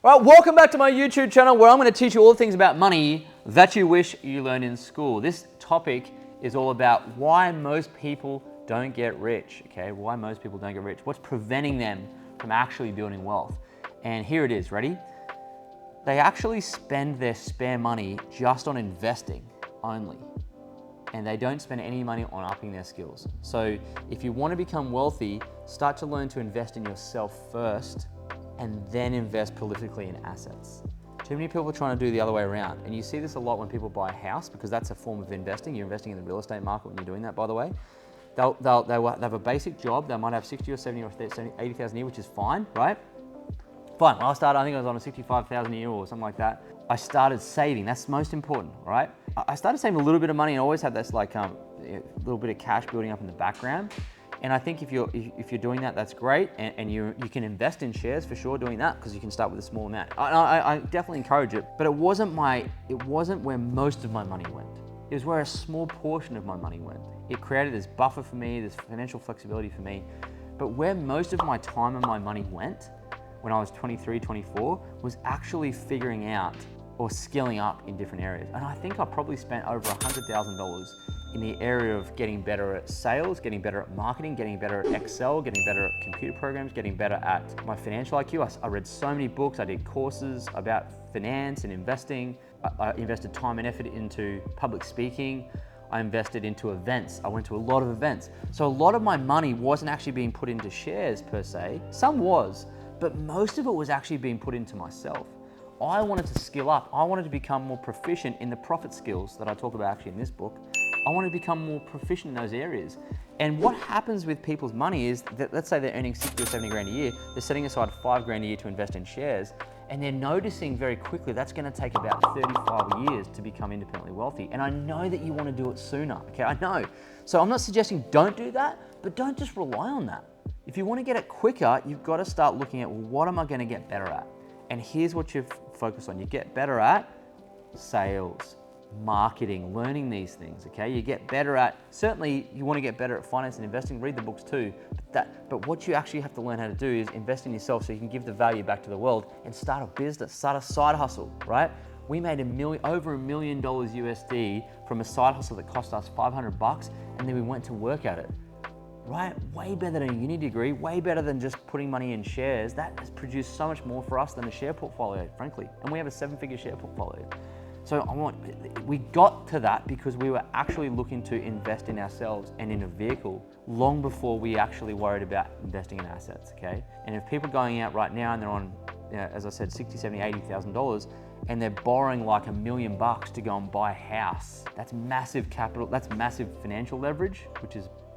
All right, welcome back to my YouTube channel where I'm going to teach you all the things about money that you wish you learned in school. This topic is all about why most people don't get rich, okay? Why most people don't get rich. What's preventing them from actually building wealth? And here it is, ready? They actually spend their spare money just on investing only. And they don't spend any money on upping their skills. So if you want to become wealthy, start to learn to invest in yourself first and then invest prolifically in assets. Too many people are trying to do the other way around. And you see this a lot when people buy a house because that's a form of investing. You're investing in the real estate market when you're doing that, by the way. They'll have a basic job. They might have 60 or 70 or 80,000 a year, which is fine, right? Fine. When I started, I think I was on a 65,000 a year or something like that. I started saving. That's most important, right? I started saving a little bit of money and always had this like a little bit of cash building up in the background. And I think if you're doing that, that's great. And you can invest in shares for sure doing that because you can start with a small amount. I definitely encourage it, but it wasn't where most of my money went. It was where a small portion of my money went. It created this buffer for me, this financial flexibility for me. But where most of my time and my money went when I was 23, 24 was actually figuring out or skilling up in different areas. And I think I probably spent over $100,000 in the area of getting better at sales, getting better at marketing, getting better at Excel, getting better at computer programs, getting better at my financial IQ. I read so many books, I did courses about finance and investing. I invested time and effort into public speaking. I invested into events. I went to a lot of events. So a lot of my money wasn't actually being put into shares per se. Some was, but most of it was actually being put into myself. I wanted to skill up. I wanted to become more proficient in the profit skills that I talk about actually in this book. I want to become more proficient in those areas. And what happens with people's money is that, let's say they're earning 60 or 70 grand a year, they're setting aside 5 grand a year to invest in shares, and they're noticing very quickly that's going to take about 35 years to become independently wealthy. And I know that you want to do it sooner, okay? I know. So I'm not suggesting don't do that, but don't just rely on that. If you want to get it quicker, you've got to start looking at, well, what am I going to get better at? And here's what you focus on. You get better at sales, marketing, learning these things, okay? You get better at, certainly you want to get better at finance and investing, read the books too, but what you actually have to learn how to do is invest in yourself so you can give the value back to the world and start a business, start a side hustle, right? We made over $1 million USD from a side hustle that cost us $500 and then we went to work at it, right? Way better than a uni degree, way better than just putting money in shares. That has produced so much more for us than a share portfolio, frankly. And we have a 7-figure share portfolio. So we got to that because we were actually looking to invest in ourselves and in a vehicle long before we actually worried about investing in assets, okay? And if people are going out right now and they're on, as I said, $60,000, $70,000, $80,000, and they're borrowing like $1 million to go and buy a house, that's massive capital, that's massive financial leverage, which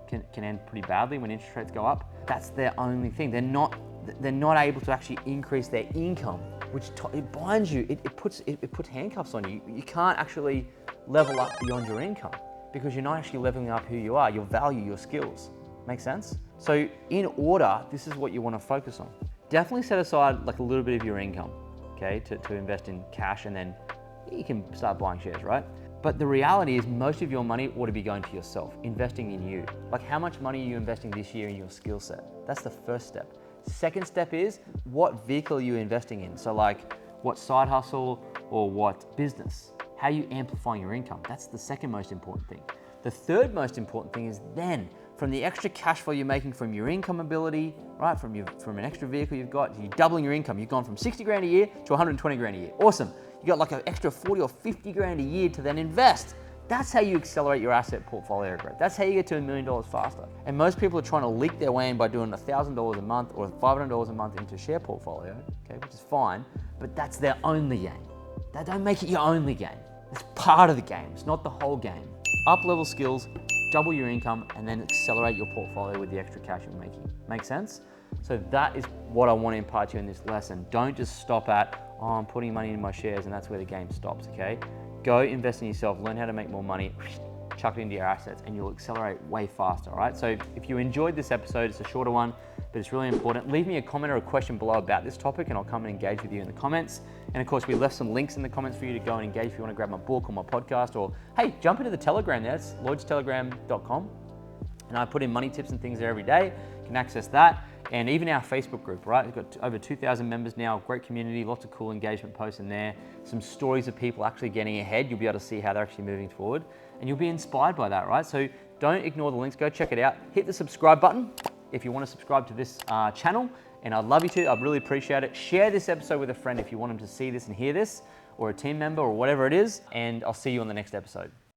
can end pretty badly when interest rates go up. That's their only thing. They're not able to actually increase their income, which it binds you. It puts handcuffs on you. You can't actually level up beyond your income because you're not actually leveling up who you are, your value, your skills. Make sense? So in order, this is what you want to focus on. Definitely set aside like a little bit of your income, okay, to invest in cash, and then you can start buying shares, right? But the reality is most of your money ought to be going to yourself, investing in you. Like how much money are you investing this year in your skill set? That's the first step. Second step is what vehicle are you investing in? So like what side hustle or what business? How are you amplifying your income? That's the second most important thing. The third most important thing is then from the extra cash flow you're making from your income ability, right? From an extra vehicle you've got, you're doubling your income. You've gone from 60 grand a year to 120 grand a year. Awesome. You got like an extra 40 or 50 grand a year to then invest. That's how you accelerate your asset portfolio growth. That's how you get to $1 million faster. And most people are trying to leak their way in by doing $1,000 a month or $500 a month into a share portfolio, okay, which is fine, but that's their only game. That don't make it your only game. It's part of the game. It's not the whole game. Up-level skills, double your income, and then accelerate your portfolio with the extra cash you're making. Make sense? So that is what I want to impart to you in this lesson. Don't just stop at, oh, I'm putting money in my shares and that's where the game stops, okay? Go invest in yourself, learn how to make more money, chuck it into your assets, and you'll accelerate way faster, all right? So if you enjoyed this episode, it's a shorter one, but it's really important. Leave me a comment or a question below about this topic and I'll come and engage with you in the comments. And of course, we left some links in the comments for you to go and engage if you want to grab my book or my podcast, or hey, jump into the Telegram there. It's lloydstelegram.com. And I put in money tips and things there every day. You can access that. And even our Facebook group, right? We've got over 2,000 members now, great community, lots of cool engagement posts in there, some stories of people actually getting ahead. You'll be able to see how they're actually moving forward, and you'll be inspired by that, right? So don't ignore the links, go check it out. Hit the subscribe button if you want to subscribe to this channel, and I'd love you to, I'd really appreciate it. Share this episode with a friend if you want them to see this and hear this, or a team member, or whatever it is, and I'll see you on the next episode.